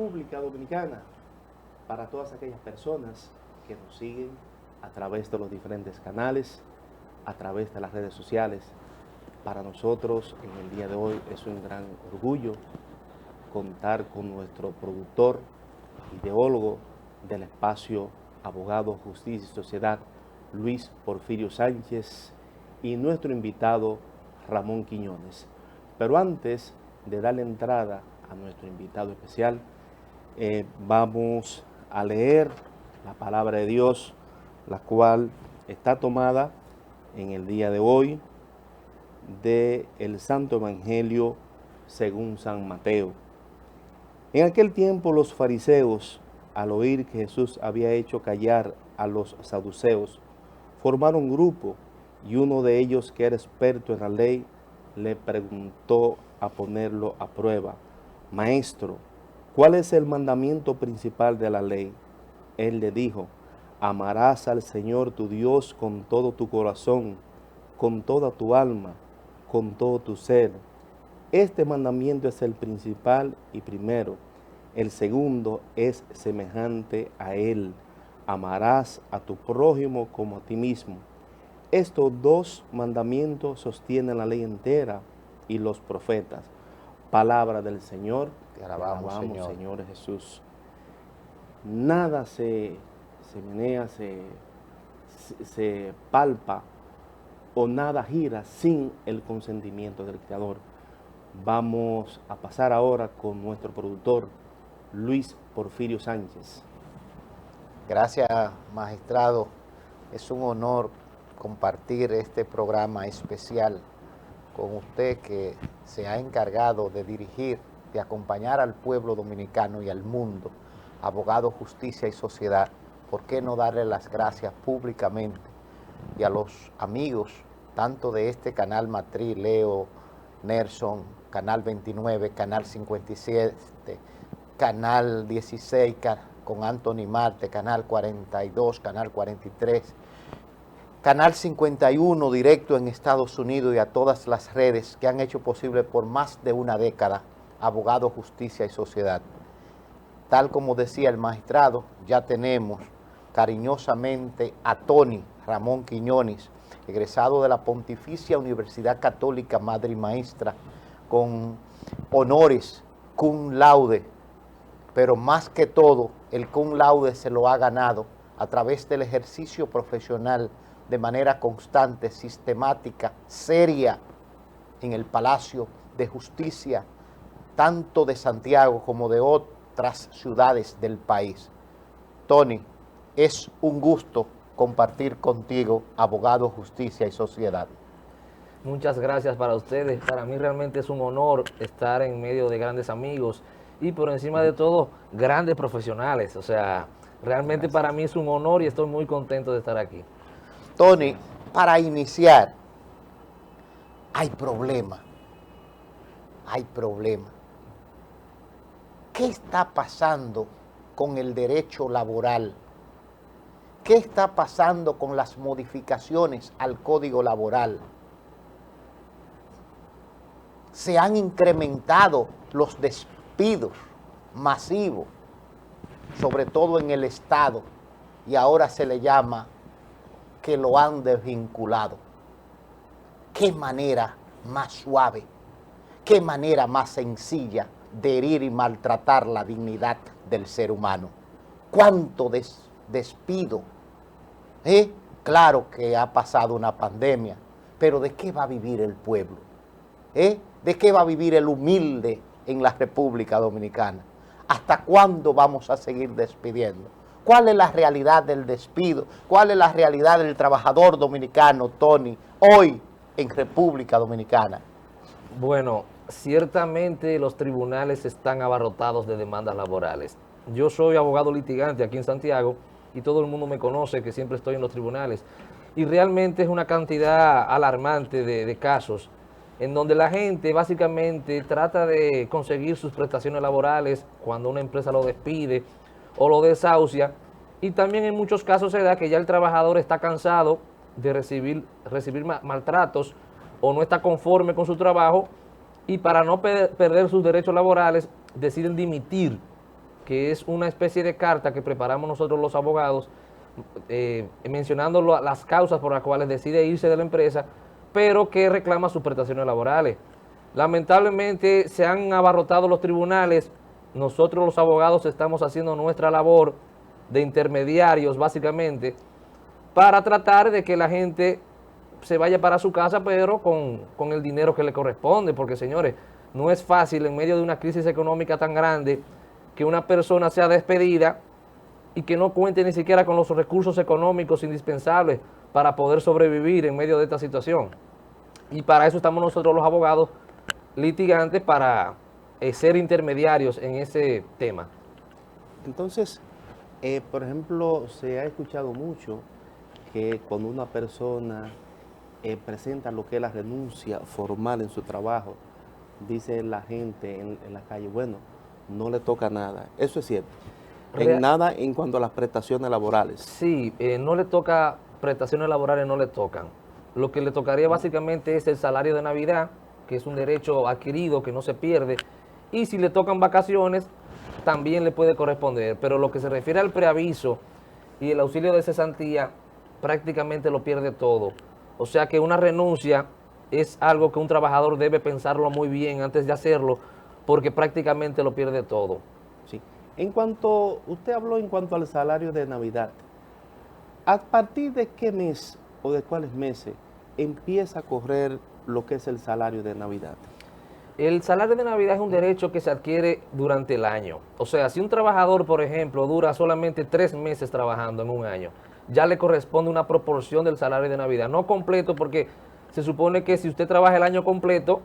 República Dominicana, para todas aquellas personas que nos siguen a través de los diferentes canales, a través de las redes sociales. Para nosotros en el día de hoy es un gran orgullo contar con nuestro productor, ideólogo del espacio Abogado, Justicia y Sociedad, Luis Porfirio Sánchez, y nuestro invitado Ramón Quiñones. Pero antes de darle entrada a nuestro invitado especial, vamos a leer la palabra de Dios, la cual está tomada en el día de hoy del Santo Evangelio según San Mateo. En aquel tiempo los fariseos, al oír que Jesús había hecho callar a los saduceos, formaron un grupo, y uno de ellos, que era experto en la ley, le preguntó a ponerlo a prueba: Maestro, ¿cuál es el mandamiento principal de la ley? Él le dijo: amarás al Señor tu Dios con todo tu corazón, con toda tu alma, con todo tu ser. Este mandamiento es el principal y primero. El segundo es semejante a él: amarás a tu prójimo como a ti mismo. Estos dos mandamientos sostienen la ley entera y los profetas. Palabra del Señor. Te alabamos, Señor Jesús. Nada se menea, se palpa o nada gira sin el consentimiento del Creador. Vamos a pasar ahora con nuestro productor, Luis Porfirio Sánchez. Gracias, magistrado. Es un honor compartir este programa especial con usted, que se ha encargado de dirigir, de acompañar al pueblo dominicano y al mundo. Abogado, Justicia y Sociedad. ¿Por qué no darle las gracias públicamente? Y a los amigos, tanto de este canal matriz, Leo, Nelson, Canal 29, Canal 57, Canal 16, con Anthony Marte, Canal 42, Canal 43, Canal 51, directo en Estados Unidos, y a todas las redes que han hecho posible por más de una década Abogado, Justicia y Sociedad. Tal como decía el magistrado, ya tenemos cariñosamente a Tony Ramón Quiñones, egresado de la Pontificia Universidad Católica Madre y Maestra, con honores cum laude, pero más que todo el cum laude se lo ha ganado a través del ejercicio profesional de manera constante, sistemática, seria, en el Palacio de Justicia, tanto de Santiago como de otras ciudades del país. Tony, es un gusto compartir contigo, Abogado, Justicia y Sociedad. Muchas gracias para ustedes. Para mí realmente es un honor estar en medio de grandes amigos y, por encima de todo, grandes profesionales. O sea, realmente para mí es un honor y estoy muy contento de estar aquí. Tony, para iniciar, hay problema. ¿Qué está pasando con el derecho laboral? ¿Qué está pasando con las modificaciones al Código Laboral? Se han incrementado los despidos masivos, sobre todo en el Estado, y ahora se le llama que lo han desvinculado. ¿Qué manera más suave, qué manera más sencilla de herir y maltratar la dignidad del ser humano? ¿Cuánto despido? Claro que ha pasado una pandemia, pero ¿de qué va a vivir el pueblo? ¿De qué va a vivir el humilde en la República Dominicana? ¿Hasta cuándo vamos a seguir despidiendo? ¿Cuál es la realidad del despido? ¿Cuál es la realidad del trabajador dominicano, Tony, hoy en República Dominicana? Bueno, ciertamente los tribunales están abarrotados de demandas laborales. Yo soy abogado litigante aquí en Santiago y todo el mundo me conoce que siempre estoy en los tribunales. Y realmente es una cantidad alarmante de casos en donde la gente básicamente trata de conseguir sus prestaciones laborales cuando una empresa lo despide o lo desahucia, y también en muchos casos se da que ya el trabajador está cansado de recibir maltratos o no está conforme con su trabajo, y para no perder sus derechos laborales deciden dimitir que es una especie de carta que preparamos nosotros los abogados, mencionando las causas por las cuales decide irse de la empresa, pero que reclama sus prestaciones laborales. Lamentablemente se han abarrotado los tribunales. Nosotros los abogados estamos haciendo nuestra labor de intermediarios básicamente para tratar de que la gente se vaya para su casa, pero con el dinero que le corresponde, porque señores, no es fácil en medio de una crisis económica tan grande que una persona sea despedida y que no cuente ni siquiera con los recursos económicos indispensables para poder sobrevivir en medio de esta situación. Y para eso estamos nosotros los abogados litigantes, para ser intermediarios en ese tema. Entonces, por ejemplo, se ha escuchado mucho que cuando una persona presenta lo que es la renuncia formal en su trabajo, dice la gente en la calle, bueno, no le toca nada. Eso es cierto. En nada en cuanto a las prestaciones laborales. Sí, no le toca, prestaciones laborales no le tocan. Lo que le tocaría básicamente es el salario de Navidad, que es un derecho adquirido que no se pierde, y si le tocan vacaciones, también le puede corresponder. Pero lo que se refiere al preaviso y el auxilio de cesantía, prácticamente lo pierde todo. O sea que una renuncia es algo que un trabajador debe pensarlo muy bien antes de hacerlo, porque prácticamente lo pierde todo. Sí. En cuanto, usted habló en cuanto al salario de Navidad, ¿a partir de qué mes o de cuáles meses empieza a correr lo que es el salario de Navidad? El salario de Navidad es un derecho que se adquiere durante el año. O sea, si un trabajador, por ejemplo, dura solamente 3 meses trabajando en un año, ya le corresponde una proporción del salario de Navidad. No completo, porque se supone que si usted trabaja el año completo,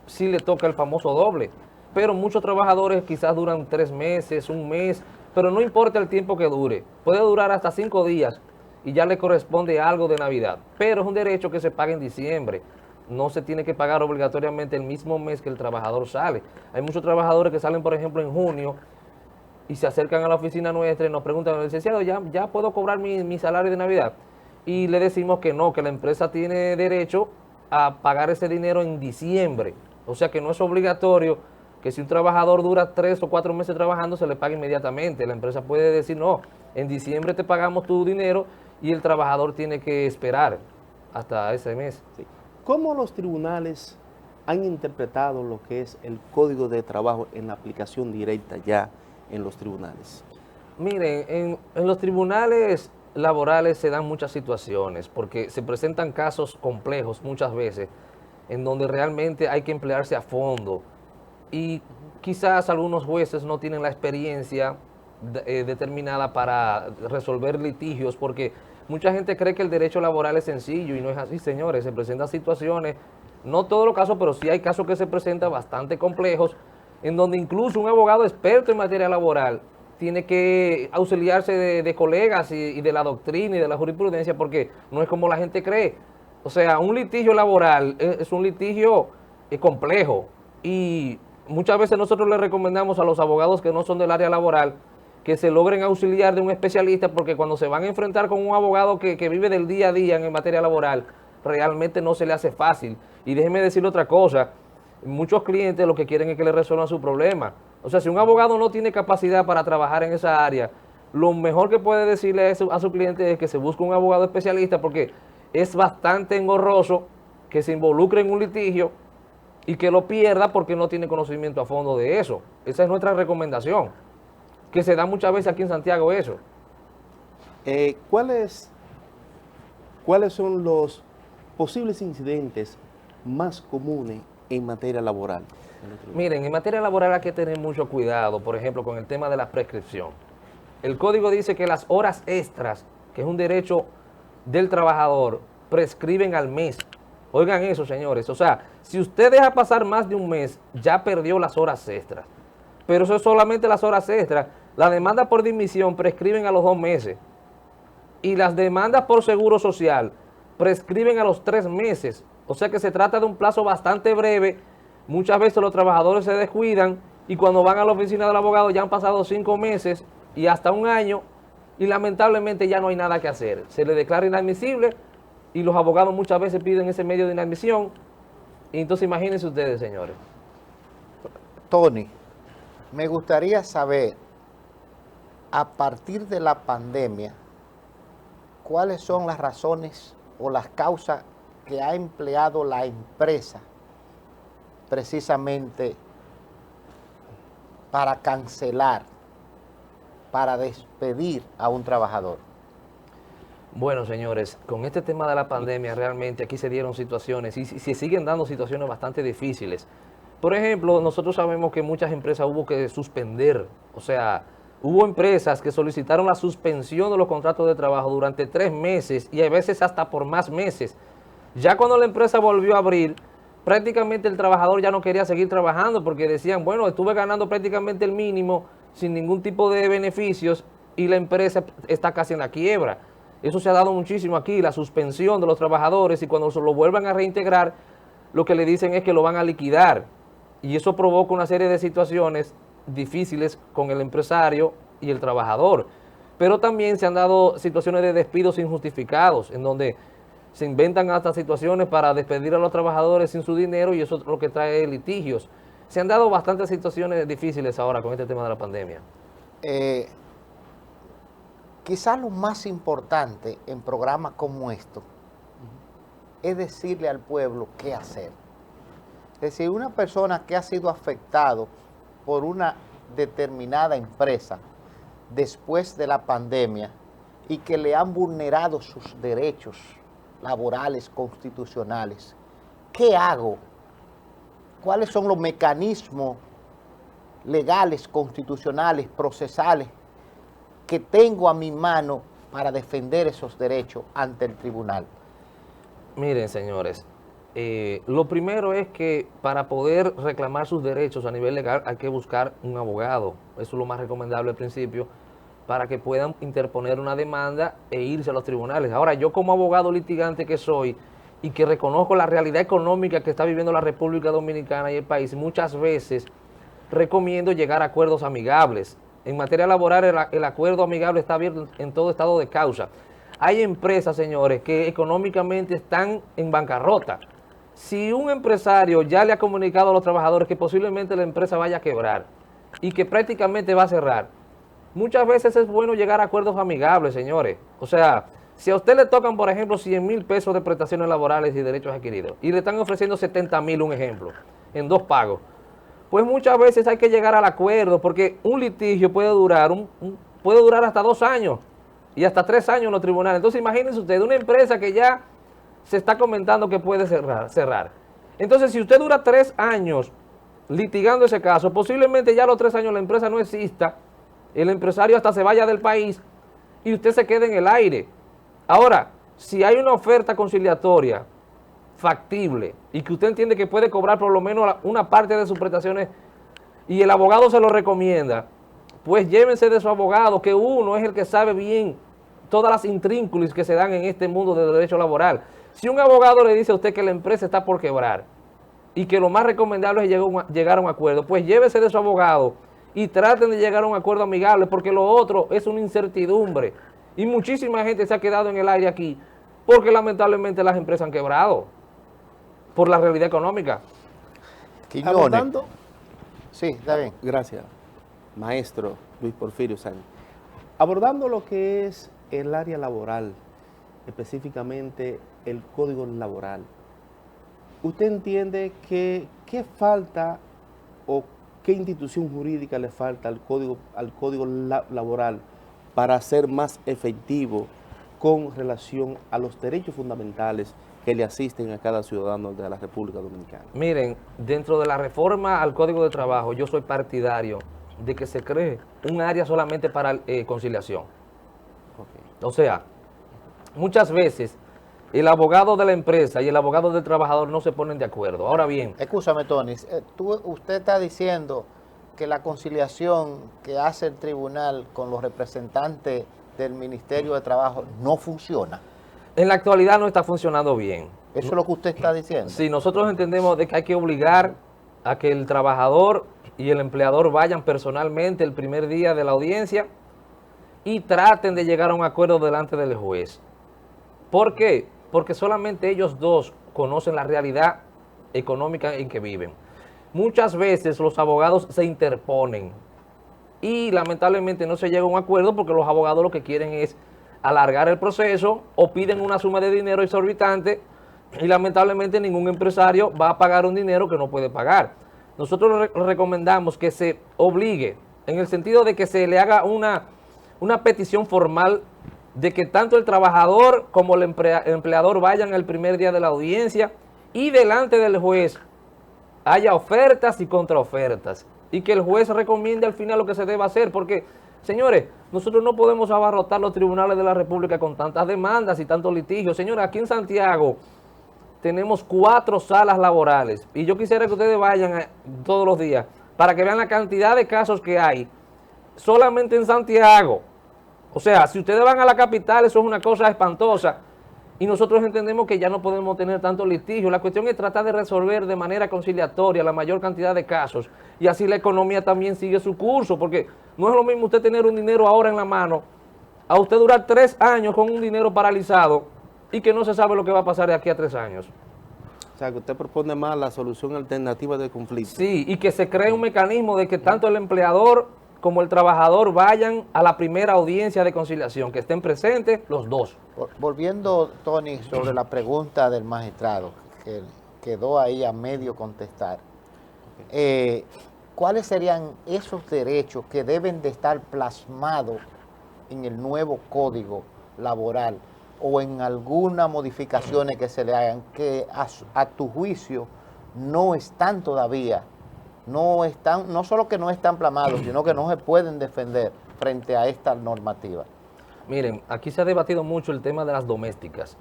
sí le toca el famoso doble. Pero muchos trabajadores quizás duran 3 meses, un mes, pero no importa el tiempo que dure. Puede durar hasta 5 días y ya le corresponde algo de Navidad. Pero es un derecho que se paga en diciembre. No se tiene que pagar obligatoriamente el mismo mes que el trabajador sale. Hay muchos trabajadores que salen, por ejemplo, en junio y se acercan a la oficina nuestra y nos preguntan, licenciado, ¿ya puedo cobrar mi salario de Navidad? Y le decimos que no, que la empresa tiene derecho a pagar ese dinero en diciembre. O sea que no es obligatorio que si un trabajador dura 3 o 4 meses trabajando, se le pague inmediatamente. La empresa puede decir, no, en diciembre te pagamos tu dinero, y el trabajador tiene que esperar hasta ese mes. Sí. ¿Cómo los tribunales han interpretado lo que es el Código de Trabajo en la aplicación directa ya en los tribunales? Miren, en los tribunales laborales se dan muchas situaciones, porque se presentan casos complejos muchas veces, en donde realmente hay que emplearse a fondo, y quizás algunos jueces no tienen la experiencia determinada para resolver litigios, porque mucha gente cree que el derecho laboral es sencillo y no es así, señores. Se presentan situaciones, no todos los casos, pero sí hay casos que se presentan bastante complejos, en donde incluso un abogado experto en materia laboral tiene que auxiliarse de colegas y de la doctrina y de la jurisprudencia, porque no es como la gente cree. O sea, un litigio laboral es un litigio complejo, y muchas veces nosotros le recomendamos a los abogados que no son del área laboral que se logren auxiliar de un especialista, porque cuando se van a enfrentar con un abogado que vive del día a día en materia laboral, realmente no se le hace fácil. Y déjeme decirle otra cosa, muchos clientes lo que quieren es que le resuelvan su problema. O sea, si un abogado no tiene capacidad para trabajar en esa área, lo mejor que puede decirle a su cliente es que se busque un abogado especialista, porque es bastante engorroso que se involucre en un litigio y que lo pierda porque no tiene conocimiento a fondo de eso. Esa es nuestra recomendación, que se da muchas veces aquí en Santiago eso. ¿Cuáles son los posibles incidentes más comunes en materia laboral? Miren, en materia laboral hay que tener mucho cuidado, por ejemplo, con el tema de la prescripción. El código dice que las horas extras, que es un derecho del trabajador, prescriben al mes. Oigan eso, señores. O sea, si usted deja pasar más de un mes, ya perdió las horas extras. Pero eso es solamente las horas extras. La demanda por dimisión prescriben a los 2 meses. Y las demandas por seguro social prescriben a los 3 meses. O sea que se trata de un plazo bastante breve. Muchas veces los trabajadores se descuidan y cuando van a la oficina del abogado ya han pasado 5 meses y hasta un año, y lamentablemente ya no hay nada que hacer. Se le declara inadmisible y los abogados muchas veces piden ese medio de inadmisión. Y entonces imagínense ustedes, señores. Tony, me gustaría saber a partir de la pandemia, ¿cuáles son las razones o las causas que ha empleado la empresa precisamente para cancelar, para despedir a un trabajador? Bueno, señores, con este tema de la pandemia realmente aquí se dieron situaciones y se siguen dando situaciones bastante difíciles. Por ejemplo, nosotros sabemos que muchas empresas hubo que suspender, o sea, hubo empresas que solicitaron la suspensión de los contratos de trabajo durante 3 meses y a veces hasta por más meses. Ya cuando la empresa volvió a abrir, prácticamente el trabajador ya no quería seguir trabajando porque decían, bueno, estuve ganando prácticamente el mínimo sin ningún tipo de beneficios y la empresa está casi en la quiebra. Eso se ha dado muchísimo aquí, la suspensión de los trabajadores, y cuando se lo vuelvan a reintegrar, lo que le dicen es que lo van a liquidar. Y eso provoca una serie de situaciones difíciles con el empresario y el trabajador. Pero también se han dado situaciones de despidos injustificados, en donde se inventan hasta situaciones para despedir a los trabajadores sin su dinero, y eso es lo que trae litigios. Se han dado bastantes situaciones difíciles ahora con este tema de la pandemia. Quizás lo más importante en programas como estos es decirle al pueblo qué hacer. Es decir, una persona que ha sido afectado por una determinada empresa después de la pandemia y que le han vulnerado sus derechos laborales, constitucionales, ¿qué hago? ¿Cuáles son los mecanismos legales, constitucionales, procesales que tengo a mi mano para defender esos derechos ante el tribunal? Miren, señores, lo primero es que para poder reclamar sus derechos a nivel legal hay que buscar un abogado. Eso es lo más recomendable al principio, para que puedan interponer una demanda e irse a los tribunales. Ahora, yo como abogado litigante que soy y que reconozco la realidad económica que está viviendo la República Dominicana y el país, muchas veces recomiendo llegar a acuerdos amigables. En materia laboral, el acuerdo amigable está abierto en todo estado de causa. Hay empresas, señores, que económicamente están en bancarrota. Si un empresario ya le ha comunicado a los trabajadores que posiblemente la empresa vaya a quebrar y que prácticamente va a cerrar, muchas veces es bueno llegar a acuerdos amigables, señores. O sea, si a usted le tocan, por ejemplo, 100,000 pesos de prestaciones laborales y derechos adquiridos y le están ofreciendo 70,000, un ejemplo, en 2 pagos, pues muchas veces hay que llegar al acuerdo, porque un litigio puede durar hasta 2 años y hasta 3 años en los tribunales. Entonces imagínense usted, una empresa que ya se está comentando que puede cerrar. Entonces, si usted dura 3 años litigando ese caso, posiblemente ya a los 3 años la empresa no exista, el empresario hasta se vaya del país y usted se quede en el aire. Ahora, si hay una oferta conciliatoria factible y que usted entiende que puede cobrar por lo menos una parte de sus prestaciones y el abogado se lo recomienda, pues llévense de su abogado, que uno es el que sabe bien todas las intrínculas que se dan en este mundo del derecho laboral. Si un abogado le dice a usted que la empresa está por quebrar y que lo más recomendable es llegar a un acuerdo, pues llévese de su abogado y traten de llegar a un acuerdo amigable, porque lo otro es una incertidumbre. Y muchísima gente se ha quedado en el aire aquí porque lamentablemente las empresas han quebrado por la realidad económica. Quiñones. Abordando, Sí, está bien. gracias, maestro Luis Porfirio Sánchez. Abordando lo que es el área laboral, específicamente el código laboral, ¿usted entiende que qué falta o qué institución jurídica le falta al código laboral para ser más efectivo con relación a los derechos fundamentales que le asisten a cada ciudadano de la República Dominicana? Miren, dentro de la reforma al Código de Trabajo, yo soy partidario de que se cree un área solamente para conciliación. Okay. O sea, muchas veces el abogado de la empresa y el abogado del trabajador no se ponen de acuerdo. Ahora bien, Escúchame, Tony, usted está diciendo que la conciliación que hace el tribunal con los representantes del Ministerio de Trabajo no funciona. en la actualidad no está funcionando bien. ¿Eso es lo que usted está diciendo? Si nosotros entendemos de que hay que obligar a que el trabajador y el empleador vayan personalmente el primer día de la audiencia y traten de llegar a un acuerdo delante del juez. ¿Por qué? Porque solamente ellos dos conocen la realidad económica en que viven. Muchas veces los abogados se interponen y lamentablemente no se llega a un acuerdo porque los abogados lo que quieren es alargar el proceso o piden una suma de dinero exorbitante y lamentablemente ningún empresario va a pagar un dinero que no puede pagar. Nosotros recomendamos que se obligue, en el sentido de que se le haga una petición formal de que tanto el trabajador como el empleador vayan el primer día de la audiencia y delante del juez haya ofertas y contraofertas y que el juez recomiende al final lo que se debe hacer, porque, señores, nosotros no podemos abarrotar los tribunales de la República con tantas demandas y tantos litigios. Señores, aquí en Santiago tenemos 4 salas laborales y yo quisiera que ustedes vayan todos los días para que vean la cantidad de casos que hay solamente en Santiago. O sea, si ustedes van a la capital, eso es una cosa espantosa y nosotros entendemos que ya no podemos tener tanto litigio. La cuestión es tratar de resolver de manera conciliatoria la mayor cantidad de casos y así la economía también sigue su curso, porque no es lo mismo usted tener un dinero ahora en la mano a usted durar 3 años con un dinero paralizado y que no se sabe lo que va a pasar de aquí a 3 años. O sea, que usted propone más la solución alternativa del conflicto. Sí, y que se cree un mecanismo de que tanto el empleador como el trabajador vayan a la primera audiencia de conciliación, que estén presentes los dos. Volviendo, Tony, sobre la pregunta del magistrado, que quedó ahí a medio contestar. ¿Cuáles serían esos derechos que deben de estar plasmados en el nuevo código laboral o en algunas modificaciones que se le hagan que a tu juicio no están todavía, no solo que no están plasmados, sino que no se pueden defender frente a esta normativa? Miren, aquí se ha debatido mucho el tema de las domésticas.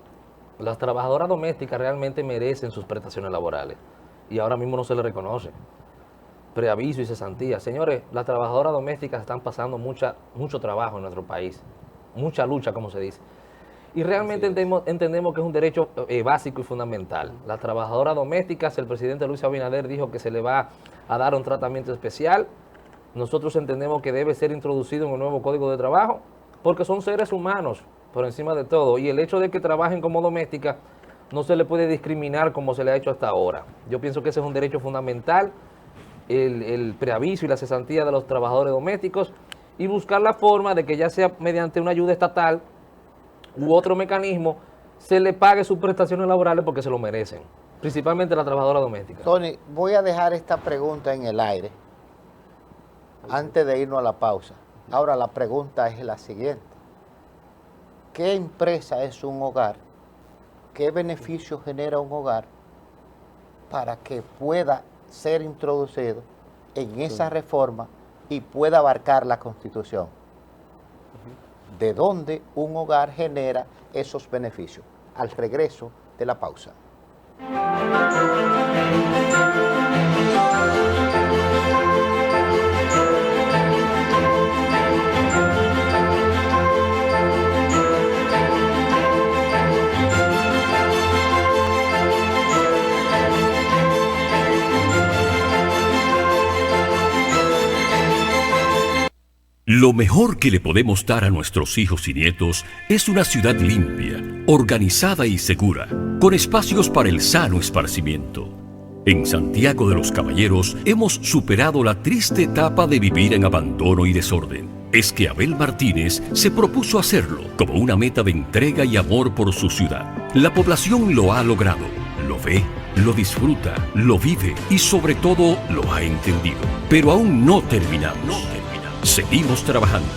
Las trabajadoras domésticas realmente merecen sus prestaciones laborales y ahora mismo no se les reconoce. Preaviso y cesantía. Señores, las trabajadoras domésticas están pasando mucho trabajo en nuestro país, mucha lucha, como se dice. Y realmente entendemos que es un derecho básico y fundamental. Las trabajadoras domésticas, el presidente Luis Abinader dijo que se le va a dar un tratamiento especial. Nosotros entendemos que debe ser introducido en el nuevo Código de Trabajo, porque son seres humanos por encima de todo. Y el hecho de que trabajen como domésticas no se le puede discriminar como se le ha hecho hasta ahora. Yo pienso que ese es un derecho fundamental, el preaviso y la cesantía de los trabajadores domésticos, y buscar la forma de que ya sea mediante una ayuda estatal u otro mecanismo, se le pague sus prestaciones laborales porque se lo merecen, principalmente la trabajadora doméstica. Tony, voy a dejar esta pregunta en el aire antes de irnos a la pausa. Ahora la pregunta es la siguiente: ¿qué empresa es un hogar? ¿Qué beneficio genera un hogar para que pueda ser introducido en esa reforma y pueda abarcar la Constitución? ¿De dónde un hogar genera esos beneficios? Al regreso de la pausa. Lo mejor que le podemos dar a nuestros hijos y nietos es una ciudad limpia, organizada y segura, con espacios para el sano esparcimiento. En Santiago de los Caballeros hemos superado la triste etapa de vivir en abandono y desorden. Es que Abel Martínez se propuso hacerlo como una meta de entrega y amor por su ciudad. La población lo ha logrado, lo ve, lo disfruta, lo vive y sobre todo lo ha entendido. Pero aún no terminamos. Seguimos trabajando.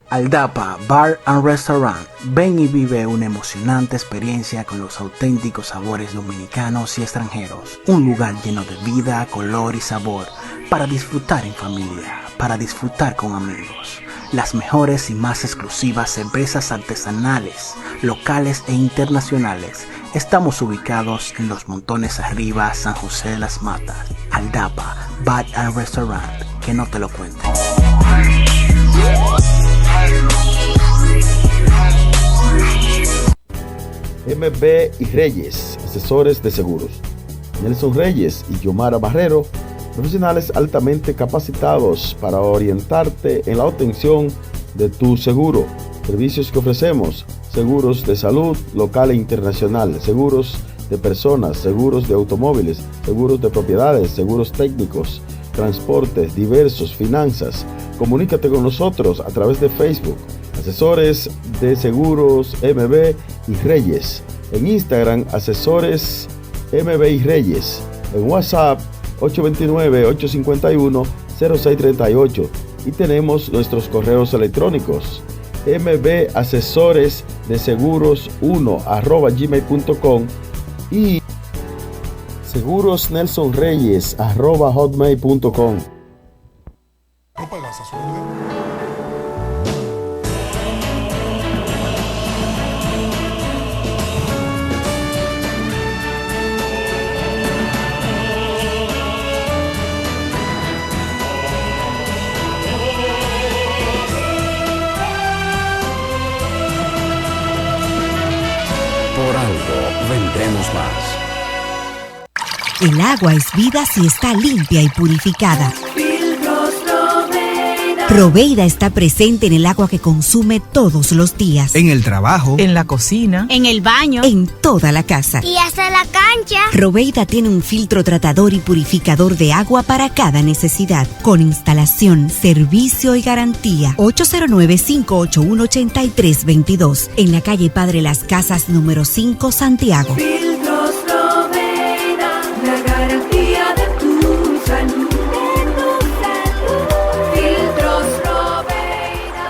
Aldapa Bar and Restaurant. Ven y vive una emocionante experiencia con los auténticos sabores dominicanos y extranjeros. Un lugar lleno de vida, color y sabor para disfrutar en familia, para disfrutar con amigos. Las mejores y más exclusivas cervezas artesanales, locales e internacionales. Estamos ubicados en Los Montones Arriba, San José de las Matas. Aldapa Bar and Restaurant. Que no te lo cuenten. MB y Reyes, asesores de seguros. Nelson Reyes y Yomara Barrero, profesionales altamente capacitados para orientarte en la obtención de tu seguro. Servicios que ofrecemos: seguros de salud local e internacional, seguros de personas, seguros de automóviles, seguros de propiedades, seguros técnicos, transportes diversos, finanzas. Comunícate con nosotros a través de Facebook, Asesores de Seguros MB y Reyes. En Instagram, Asesores MB y Reyes. En WhatsApp, 829-851-0638. Y tenemos nuestros correos electrónicos, mbasesoresdeseguros1@gmail.com y segurosnelsonreyes@hotmail.com. No pagas a sueldo. Por algo vendremos más. El agua es vida si está limpia y purificada. Proveida está presente en el agua que consume todos los días. En el trabajo, en la cocina, en el baño, en toda la casa. Y hasta la cancha. Proveida tiene un filtro tratador y purificador de agua para cada necesidad, con instalación, servicio y garantía. 809-581-8322, en la calle Padre Las Casas, número 5, Santiago. Filtros Proveida, la garantía de tu salud. Filtros Proveida.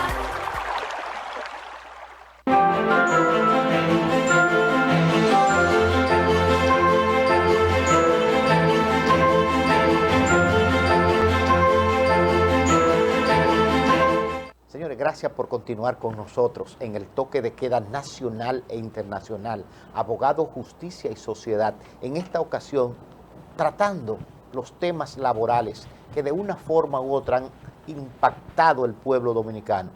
Señores, gracias por continuar con nosotros en el toque de queda nacional e internacional. Abogado, justicia y sociedad. En esta ocasión, tratando los temas laborales que de una forma u otra han impactado el pueblo dominicano.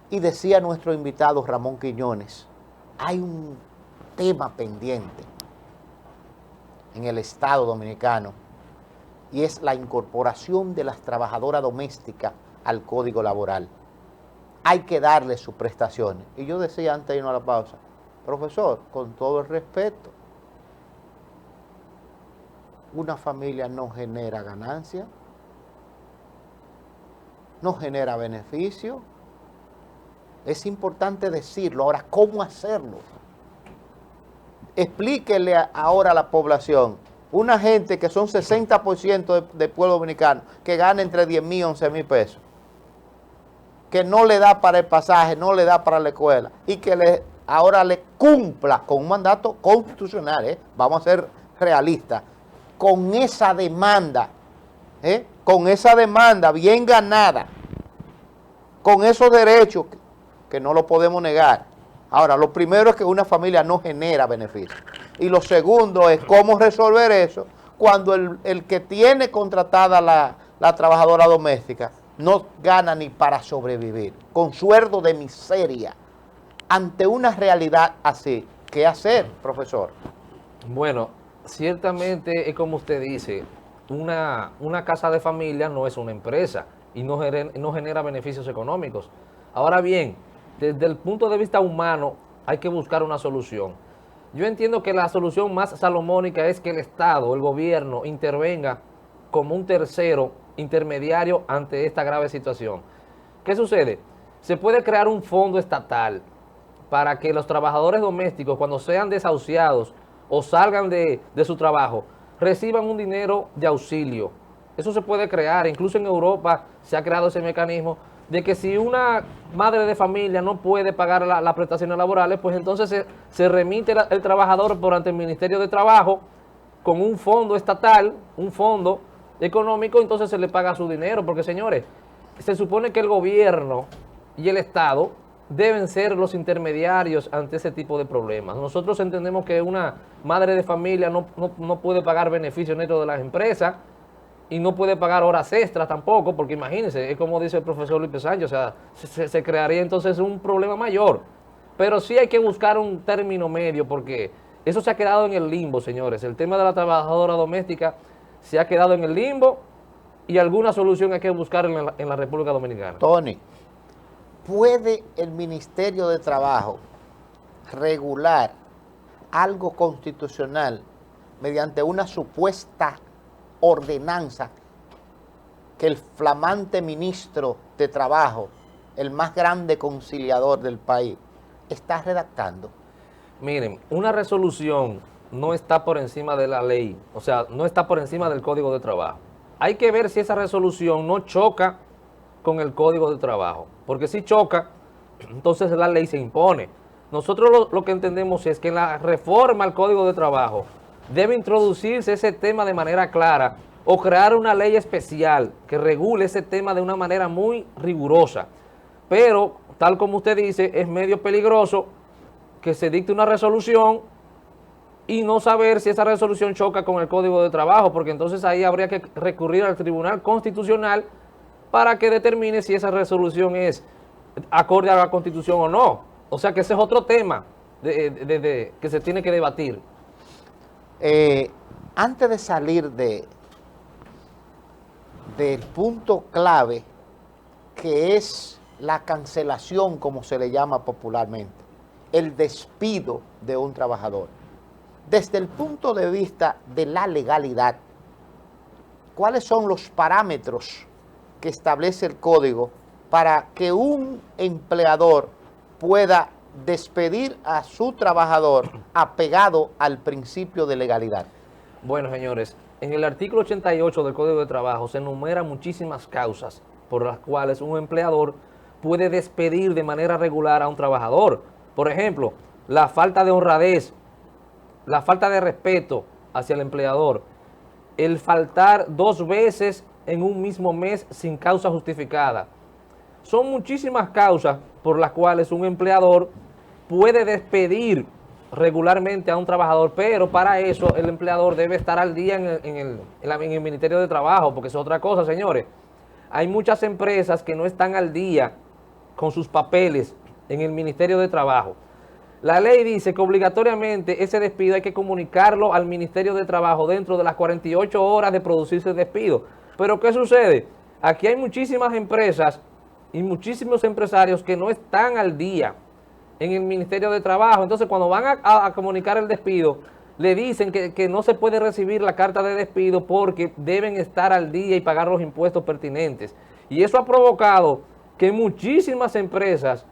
Y decía nuestro invitado Ramón Quiñones, hay un tema pendiente en el Estado dominicano y es la incorporación de las trabajadoras domésticas al Código Laboral. Hay que darle sus prestaciones. Y yo decía antes de irnos a la pausa, profesor, con todo el respeto, una familia no genera ganancia, no genera beneficio. Es importante decirlo. Ahora, ¿cómo hacerlo? Explíquele ahora a la población, una gente que son 60% del pueblo dominicano, que gana entre 10,000 y 11,000 pesos, que no le da para el pasaje, no le da para la escuela, y que ahora le cumpla con un mandato constitucional, vamos a ser realistas, con esa demanda bien ganada, con esos derechos que no lo podemos negar. Ahora, lo primero es que una familia no genera beneficio. Y lo segundo es cómo resolver eso cuando el que tiene contratada la trabajadora doméstica no gana ni para sobrevivir, con sueldo de miseria. Ante una realidad así, ¿qué hacer, profesor? Bueno, ciertamente es como usted dice, una casa de familia no es una empresa y no genera beneficios económicos. Ahora bien, desde el punto de vista humano hay que buscar una solución. Yo entiendo que la solución más salomónica es que el Estado, el gobierno, intervenga como un tercero intermediario ante esta grave situación. ¿Qué sucede? Se puede crear un fondo estatal para que los trabajadores domésticos, cuando sean desahuciados o salgan de su trabajo, reciban un dinero de auxilio. Eso se puede crear. Incluso en Europa se ha creado ese mecanismo de que si una madre de familia no puede pagar las prestaciones laborales, pues entonces se remite el trabajador por ante el Ministerio de Trabajo con un fondo estatal, un fondo económico, entonces se le paga su dinero, porque señores, se supone que el gobierno y el Estado deben ser los intermediarios ante ese tipo de problemas. Nosotros entendemos que una madre de familia no puede pagar beneficios netos de las empresas y no puede pagar horas extras tampoco, porque imagínense, es como dice el profesor Luis Sánchez, o sea, se crearía entonces un problema mayor. Pero sí hay que buscar un término medio, porque eso se ha quedado en el limbo, señores. El tema de la trabajadora doméstica se ha quedado en el limbo y alguna solución hay que buscar en la República Dominicana. Tony, ¿puede el Ministerio de Trabajo regular algo constitucional mediante una supuesta ordenanza que el flamante ministro de Trabajo, el más grande conciliador del país, está redactando? Miren, una resolución no está por encima de la ley, o sea, no está por encima del Código de Trabajo. Hay que ver si esa resolución no choca con el Código de Trabajo, porque si choca, entonces la ley se impone. Nosotros lo que entendemos es que en la reforma al Código de Trabajo debe introducirse ese tema de manera clara o crear una ley especial que regule ese tema de una manera muy rigurosa. Pero, tal como usted dice, es medio peligroso que se dicte una resolución y no saber si esa resolución choca con el Código de Trabajo, porque entonces ahí habría que recurrir al Tribunal Constitucional para que determine si esa resolución es acorde a la Constitución o no. O sea que ese es otro tema que se tiene que debatir. Antes de salir del punto clave, que es la cancelación, como se le llama popularmente, el despido de un trabajador. Desde el punto de vista de la legalidad, ¿cuáles son los parámetros que establece el código para que un empleador pueda despedir a su trabajador apegado al principio de legalidad? Bueno, señores, en el artículo 88 del Código de Trabajo se enumeran muchísimas causas por las cuales un empleador puede despedir de manera regular a un trabajador. Por ejemplo, la falta de honradez, la falta de respeto hacia el empleador, el faltar 2 veces en un mismo mes sin causa justificada. Son muchísimas causas por las cuales un empleador puede despedir regularmente a un trabajador, pero para eso el empleador debe estar al día en el Ministerio de Trabajo, porque es otra cosa, señores. Hay muchas empresas que no están al día con sus papeles en el Ministerio de Trabajo. La ley dice que obligatoriamente ese despido hay que comunicarlo al Ministerio de Trabajo dentro de las 48 horas de producirse el despido. Pero ¿qué sucede? Aquí hay muchísimas empresas y muchísimos empresarios que no están al día en el Ministerio de Trabajo. Entonces, cuando van a comunicar el despido, le dicen que no se puede recibir la carta de despido porque deben estar al día y pagar los impuestos pertinentes. Y eso ha provocado que muchísimas empresas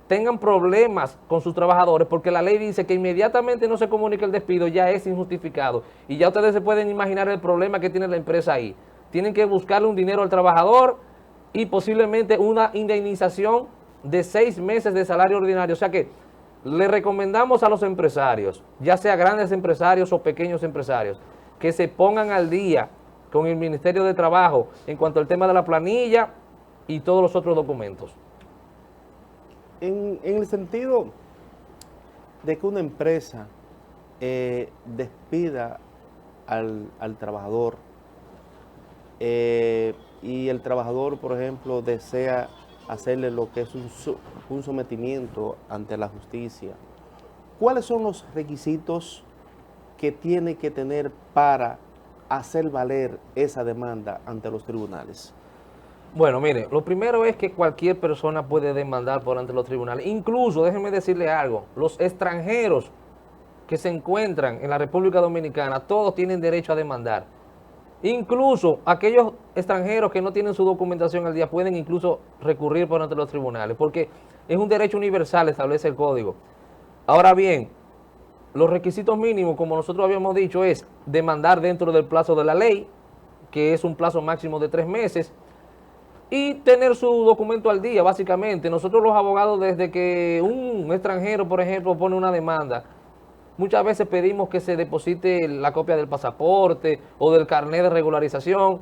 tengan problemas con sus trabajadores, porque la ley dice que inmediatamente no se comunica el despido, ya es injustificado. Y ya ustedes se pueden imaginar el problema que tiene la empresa ahí. Tienen que buscarle un dinero al trabajador y posiblemente una indemnización de 6 meses de salario ordinario. O sea que le recomendamos a los empresarios, ya sea grandes empresarios o pequeños empresarios, que se pongan al día con el Ministerio de Trabajo en cuanto al tema de la planilla y todos los otros documentos. En el sentido de que una empresa despida al trabajador y el trabajador, por ejemplo, desea hacerle lo que es un sometimiento ante la justicia, ¿cuáles son los requisitos que tiene que tener para hacer valer esa demanda ante los tribunales? Bueno, mire, lo primero es que cualquier persona puede demandar por ante los tribunales. Incluso, déjenme decirle algo, los extranjeros que se encuentran en la República Dominicana, todos tienen derecho a demandar. Incluso aquellos extranjeros que no tienen su documentación al día pueden incluso recurrir por ante los tribunales, porque es un derecho universal, establece el código. Ahora bien, los requisitos mínimos, como nosotros habíamos dicho, es demandar dentro del plazo de la ley, que es un plazo máximo de 3 meses, y tener su documento al día, básicamente. Nosotros los abogados, desde que un extranjero, por ejemplo, pone una demanda, muchas veces pedimos que se deposite la copia del pasaporte o del carnet de regularización,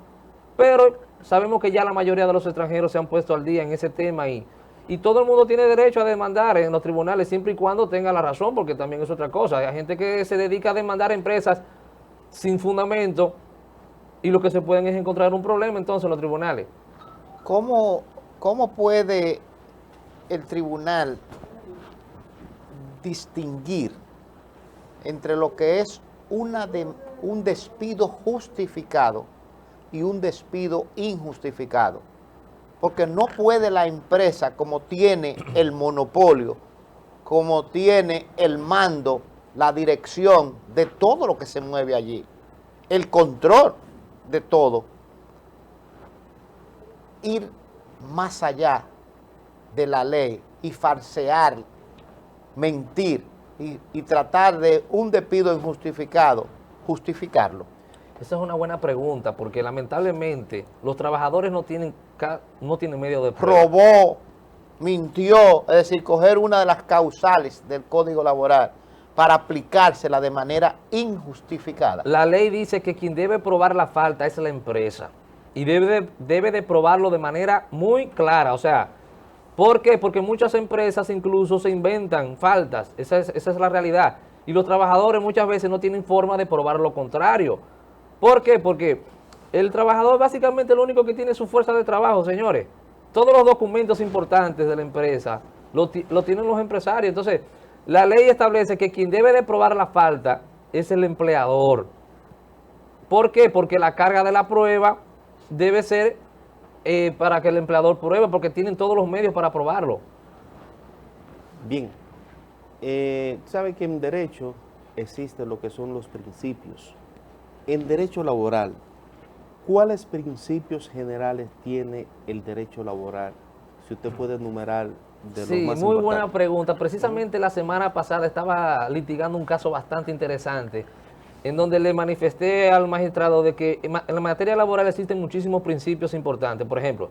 pero sabemos que ya la mayoría de los extranjeros se han puesto al día en ese tema y todo el mundo tiene derecho a demandar en los tribunales siempre y cuando tenga la razón, porque también es otra cosa. Hay gente que se dedica a demandar empresas sin fundamento y lo que se pueden es encontrar un problema entonces en los tribunales. ¿Cómo puede el tribunal distinguir entre lo que es un despido justificado y un despido injustificado? Porque no puede la empresa, como tiene el monopolio, como tiene el mando la dirección de todo lo que se mueve allí, el control de todo, ir más allá de la ley y falsear, mentir y tratar de un despido injustificado, justificarlo. Esa es una buena pregunta, porque lamentablemente los trabajadores no tienen medio de prueba. Robó, mintió, es decir, coger una de las causales del Código Laboral para aplicársela de manera injustificada. La ley dice que quien debe probar la falta es la empresa y debe de probarlo de manera muy clara. O sea, ¿por qué? Porque muchas empresas incluso se inventan faltas, esa es la realidad. Y los trabajadores muchas veces no tienen forma de probar lo contrario. ¿Por qué? Porque el trabajador básicamente lo único que tiene es su fuerza de trabajo, señores. Todos los documentos importantes de la empresa lo tienen los empresarios. Entonces, la ley establece que quien debe de probar la falta es el empleador. ¿Por qué? Porque la carga de la prueba debe ser para que el empleador pruebe, porque tienen todos los medios para probarlo. Bien, sabe que en derecho existen lo que son los principios. En derecho laboral, ¿cuáles principios generales tiene el derecho laboral? Si usted puede enumerar de los Sí, más muy buena importantes. pregunta. Precisamente la semana pasada estaba litigando un caso bastante interesante, en donde le manifesté al magistrado de que en la materia laboral existen muchísimos principios importantes. Por ejemplo,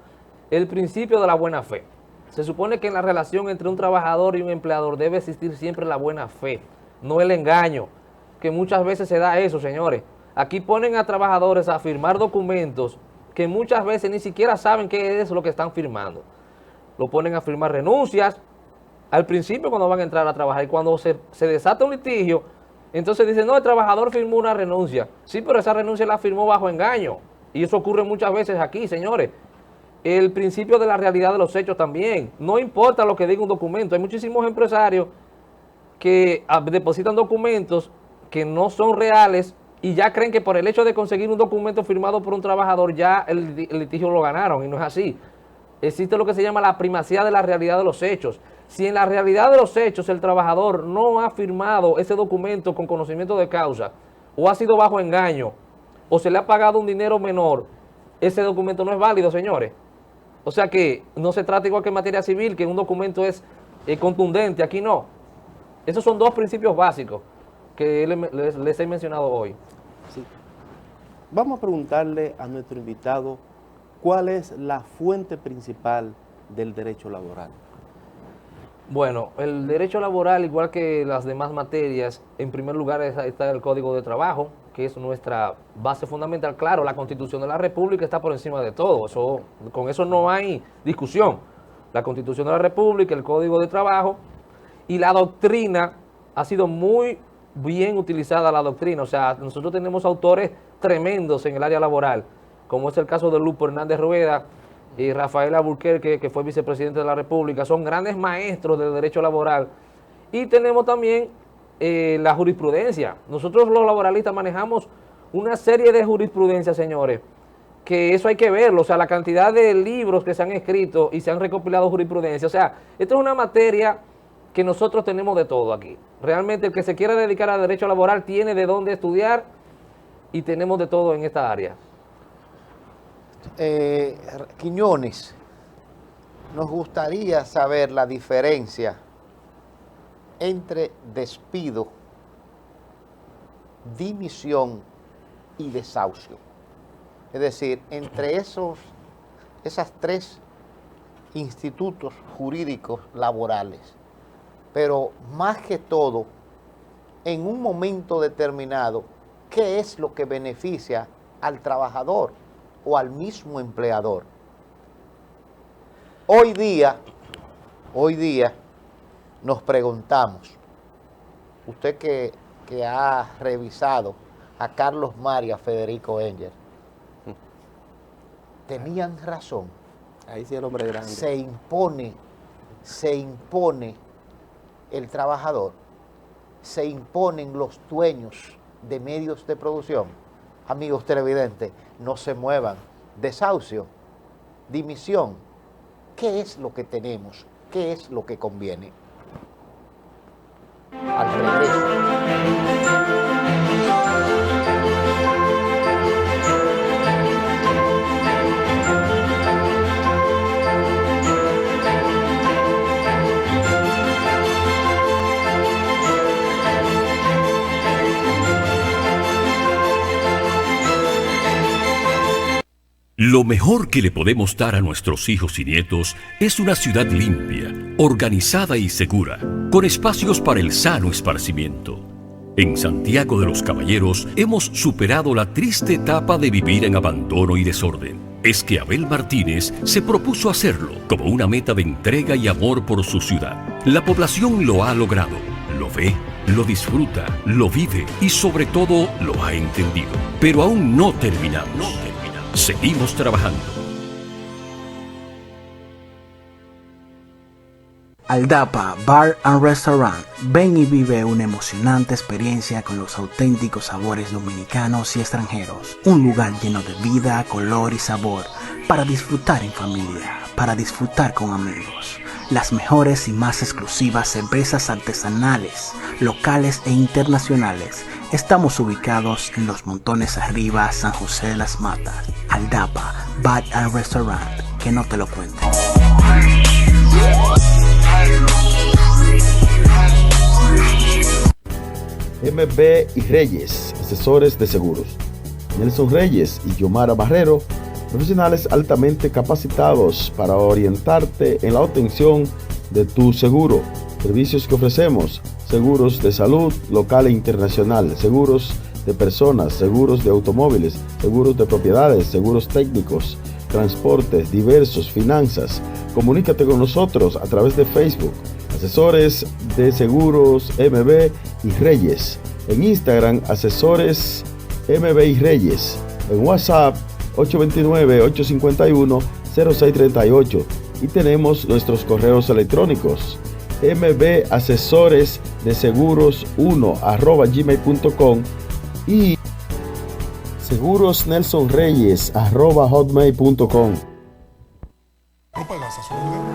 el principio de la buena fe. Se supone que en la relación entre un trabajador y un empleador debe existir siempre la buena fe, no el engaño, que muchas veces se da eso, señores. Aquí ponen a trabajadores a firmar documentos que muchas veces ni siquiera saben qué es lo que están firmando. Lo ponen a firmar renuncias al principio cuando van a entrar a trabajar, y cuando se desata un litigio, entonces dicen, no, el trabajador firmó una renuncia. Sí, pero esa renuncia la firmó bajo engaño. Y eso ocurre muchas veces aquí, señores. El principio de la realidad de los hechos también. No importa lo que diga un documento. Hay muchísimos empresarios que depositan documentos que no son reales y ya creen que por el hecho de conseguir un documento firmado por un trabajador ya el litigio lo ganaron, y no es así. Existe lo que se llama la primacía de la realidad de los hechos. Si en la realidad de los hechos el trabajador no ha firmado ese documento con conocimiento de causa, o ha sido bajo engaño, o se le ha pagado un dinero menor, ese documento no es válido, señores. O sea que no se trata igual que en materia civil, que un documento es contundente, aquí no. Esos son dos principios básicos que les he mencionado hoy. Sí. Vamos a preguntarle a nuestro invitado cuál es la fuente principal del derecho laboral. Bueno, el derecho laboral, igual que las demás materias, en primer lugar está el Código de Trabajo, que es nuestra base fundamental. Claro, la Constitución de la República está por encima de todo, con eso no hay discusión. La Constitución de la República, el Código de Trabajo y la doctrina. Ha sido muy bien utilizada la doctrina, o sea, nosotros tenemos autores tremendos en el área laboral, como es el caso de Lupo Hernández Rueda y Rafael Alburquerque, que fue vicepresidente de la República. Son grandes maestros del derecho laboral. Y tenemos también la jurisprudencia. Nosotros los laboralistas manejamos una serie de jurisprudencias, señores, que eso hay que verlo. O sea, la cantidad de libros que se han escrito y se han recopilado jurisprudencia. O sea, esto es una materia que nosotros tenemos de todo aquí. Realmente el que se quiera dedicar al derecho laboral tiene de dónde estudiar y tenemos de todo en esta área. Quiñones, nos gustaría saber la diferencia entre despido, dimisión y desahucio. Es decir, entre esas tres institutos jurídicos laborales. Pero más que todo, en un momento determinado, ¿qué es lo que beneficia al trabajador o al mismo empleador? Hoy día nos preguntamos, usted que ha revisado a Carlos Mario y a Federico Enger, tenían razón. Ahí sí el hombre grande. Se impone el trabajador, se imponen los dueños de medios de producción. Amigos televidentes, no se muevan. Desahucio, dimisión, ¿qué es lo que tenemos? ¿Qué es lo que conviene? Al regreso. Lo mejor que le podemos dar a nuestros hijos y nietos es una ciudad limpia, organizada y segura, con espacios para el sano esparcimiento. En Santiago de los Caballeros hemos superado la triste etapa de vivir en abandono y desorden. Es que Abel Martínez se propuso hacerlo como una meta de entrega y amor por su ciudad. La población lo ha logrado, lo ve, lo disfruta, lo vive y sobre todo lo ha entendido. Pero aún no terminamos. Seguimos trabajando. Aldapa Bar and Restaurant. Ven y vive una emocionante experiencia con los auténticos sabores dominicanos y extranjeros. Un lugar lleno de vida, color y sabor para disfrutar en familia, para disfrutar con amigos. Las mejores y más exclusivas cervezas artesanales, locales e internacionales. Estamos ubicados en Los Montones Arriba, San José de las Matas. Aldapa Bar and Restaurant. Que no te lo cuenten. MB y Reyes, asesores de seguros. Nelson Reyes y Yomara Barrero, profesionales altamente capacitados para orientarte en la obtención de tu seguro. Servicios que ofrecemos: seguros de salud local e internacional, seguros de personas, seguros de automóviles, seguros de propiedades, seguros técnicos, transportes diversos, finanzas. Comunícate con nosotros a través de Facebook, Asesores de Seguros MB y Reyes. En Instagram, Asesores MB y Reyes. En WhatsApp, 829-851-0638. Y tenemos nuestros correos electrónicos: mbasesoresdeseguros1@gmail.com y segurosnelsonreyes@hotmail.com. No pagas a su orden.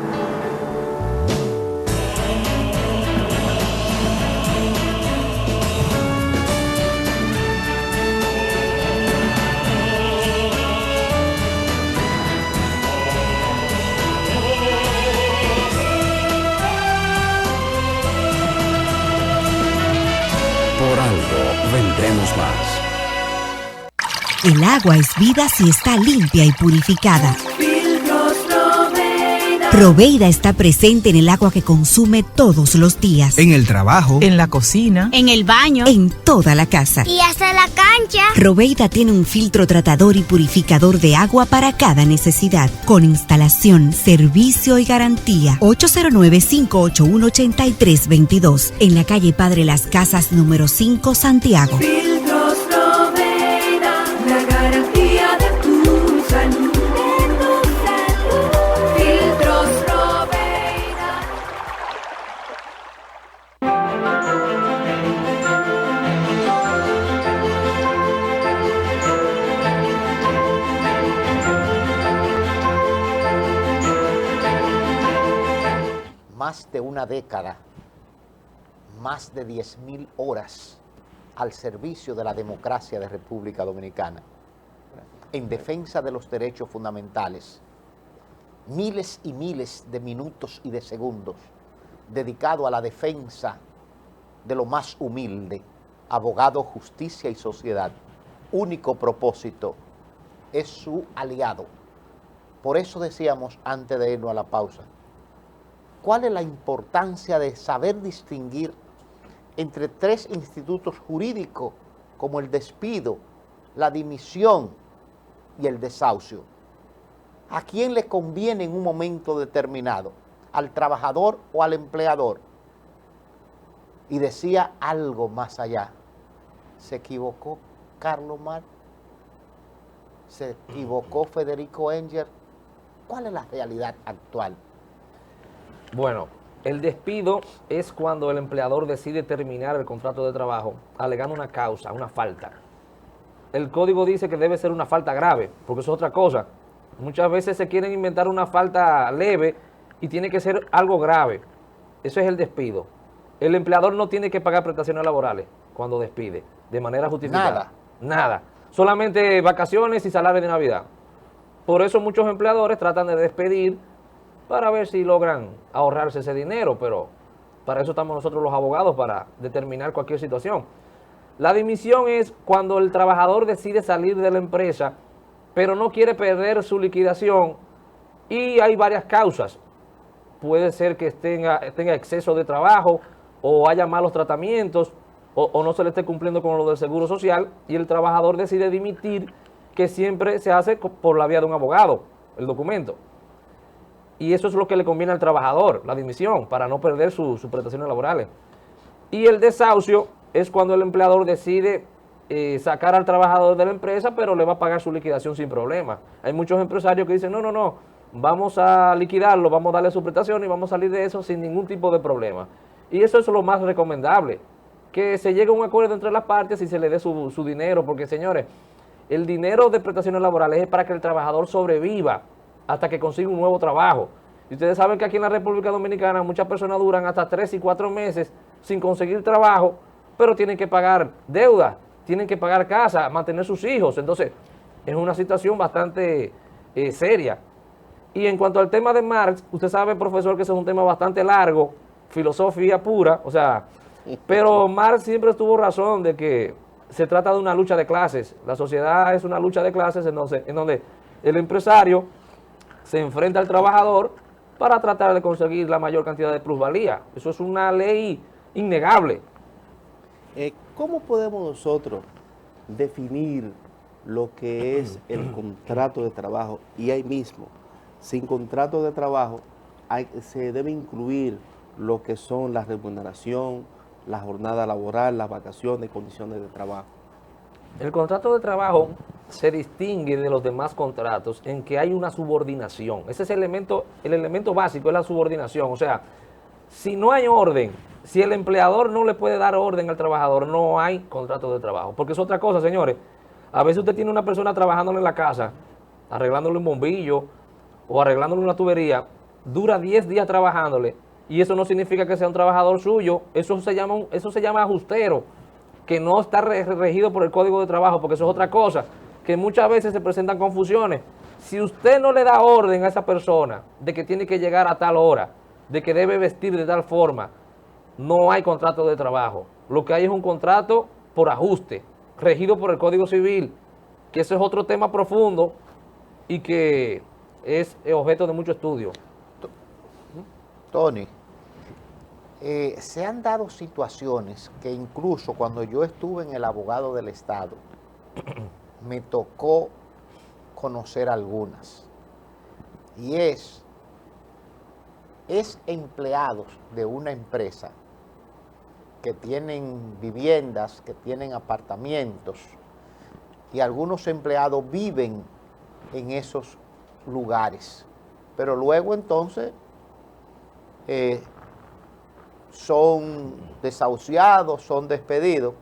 Por algo vendremos más. El agua es vida si está limpia y purificada. Filtros Lobeida. Proveida está presente en el agua que consume todos los días. En el trabajo, en la cocina, En el baño. En toda la casa. Y hasta la cancha. Proveida tiene un filtro tratador y purificador de agua para cada necesidad, con instalación, servicio y garantía. 809-581-8322, en la calle Padre Las Casas, número 5, Santiago. Filtros Lobeida. La garantía de tu salud. Filtros Lobeida. Más de una década, más de 10.000 horas al servicio de la democracia de República Dominicana, en defensa de los derechos fundamentales, miles y miles de minutos y de segundos dedicado a la defensa de lo más humilde, abogado, justicia y sociedad. Único propósito es su aliado. Por eso decíamos antes de irnos a la pausa, ¿cuál es la importancia de saber distinguir entre tres institutos jurídicos como el despido, la dimisión y el desahucio? ¿A quién le conviene en un momento determinado? ¿Al trabajador o al empleador? Y decía algo más allá. ¿Se equivocó Carlos Marx? ¿Se equivocó Federico Engel? ¿Cuál es la realidad actual? Bueno, el despido es cuando el empleador decide terminar el contrato de trabajo alegando una causa, una falta. El código dice que debe ser una falta grave, porque eso es otra cosa. Muchas veces se quieren inventar una falta leve y tiene que ser algo grave. Eso es el despido. El empleador no tiene que pagar prestaciones laborales cuando despide, de manera justificada. Nada. Solamente vacaciones y salario de Navidad. Por eso muchos empleadores tratan de despedir para ver si logran ahorrarse ese dinero, pero para eso estamos nosotros los abogados, para determinar cualquier situación. La dimisión es cuando el trabajador decide salir de la empresa, pero no quiere perder su liquidación y hay varias causas. Puede ser que tenga exceso de trabajo o haya malos tratamientos o no se le esté cumpliendo con lo del seguro social y el trabajador decide dimitir, que siempre se hace por la vía de un abogado, el documento. Y eso es lo que le conviene al trabajador, la dimisión, para no perder sus prestaciones laborales. Y el desahucio es cuando el empleador decide sacar al trabajador de la empresa, pero le va a pagar su liquidación sin problema. Hay muchos empresarios que dicen, no, vamos a liquidarlo, vamos a darle su prestación y vamos a salir de eso sin ningún tipo de problema. Y eso es lo más recomendable, que se llegue a un acuerdo entre las partes y se le dé su dinero, porque señores, el dinero de prestaciones laborales es para que el trabajador sobreviva hasta que consiga un nuevo trabajo. Y ustedes saben que aquí en la República Dominicana muchas personas duran hasta 3 y 4 meses sin conseguir trabajo, pero tienen que pagar deuda, tienen que pagar casa, mantener sus hijos. Entonces, es una situación bastante seria. Y en cuanto al tema de Marx, usted sabe, profesor, que ese es un tema bastante largo, filosofía pura, o sea, pero Marx siempre tuvo razón de que se trata de una lucha de clases. La sociedad es una lucha de clases en donde el empresario se enfrenta al trabajador para tratar de conseguir la mayor cantidad de plusvalía. Eso es una ley innegable. ¿Cómo podemos nosotros definir lo que es el contrato de trabajo? Y ahí mismo, sin contrato de trabajo, se debe incluir lo que son la remuneración, la jornada laboral, las vacaciones, condiciones de trabajo. El contrato de trabajo se distingue de los demás contratos en que hay una subordinación. Ese es el elemento básico, es la subordinación. O sea, si no hay orden, si el empleador no le puede dar orden al trabajador, no hay contrato de trabajo. Porque es otra cosa, señores. A veces usted tiene una persona trabajándole en la casa, arreglándole un bombillo o arreglándole una tubería, dura 10 días trabajándole, y eso no significa que sea un trabajador suyo, eso se llama ajustero, que no está regido por el Código de Trabajo, porque eso es otra cosa, que muchas veces se presentan confusiones. Si usted no le da orden a esa persona de que tiene que llegar a tal hora, de que debe vestir de tal forma, no hay contrato de trabajo. Lo que hay es un contrato por ajuste, regido por el Código Civil, que ese es otro tema profundo y que es objeto de mucho estudio. Tony, se han dado situaciones que incluso cuando yo estuve en el abogado del Estado, me tocó conocer algunas. Y es empleados de una empresa que tienen viviendas, que tienen apartamentos, y algunos empleados viven en esos lugares, pero luego entonces son desahuciados, son despedidos,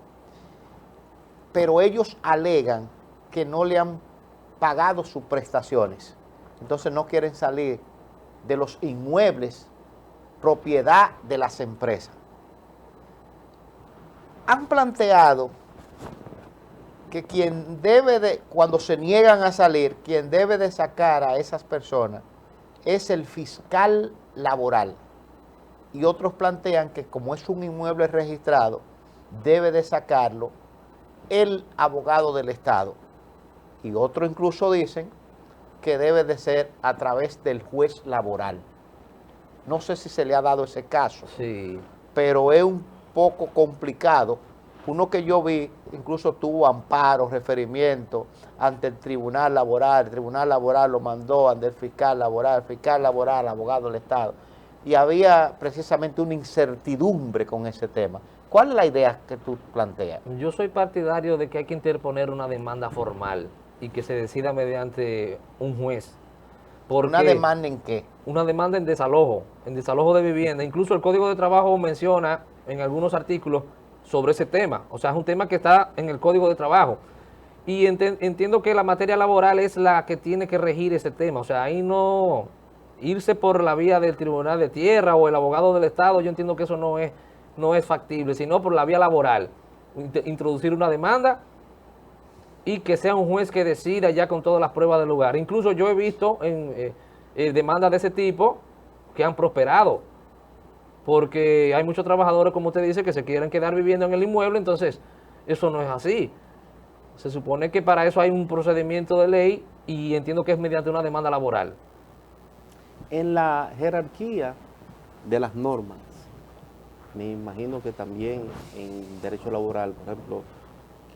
pero ellos alegan que no le han pagado sus prestaciones, entonces no quieren salir de los inmuebles propiedad de las empresas. Han planteado que quien debe de, cuando se niegan a salir, quien debe de sacar a esas personas es el fiscal laboral. Y otros plantean que como es un inmueble registrado, debe de sacarlo el abogado del Estado. Y otros incluso dicen que debe de ser a través del juez laboral. No sé si se le ha dado ese caso, Sí. pero es un poco complicado. Uno que yo vi incluso tuvo amparo, referimiento ante el tribunal laboral lo mandó ante el fiscal laboral, abogado del Estado. Y había precisamente una incertidumbre con ese tema. ¿Cuál es la idea que tú planteas? Yo soy partidario de que hay que interponer una demanda formal y que se decida mediante un juez. ¿Una demanda en qué? Una demanda en desalojo de vivienda. Incluso el Código de Trabajo menciona en algunos artículos sobre ese tema. O sea, es un tema que está en el Código de Trabajo. Y entiendo que la materia laboral es la que tiene que regir ese tema. O sea, ahí no irse por la vía del Tribunal de Tierra o el abogado del Estado, yo entiendo que eso no es factible, sino por la vía laboral. Introducir una demanda y que sea un juez que decida ya con todas las pruebas del lugar. Incluso yo he visto en demandas de ese tipo que han prosperado, porque hay muchos trabajadores, como usted dice, que se quieren quedar viviendo en el inmueble, entonces eso no es así. Se supone que para eso hay un procedimiento de ley y entiendo que es mediante una demanda laboral. En la jerarquía de las normas, me imagino que también en derecho laboral, por ejemplo,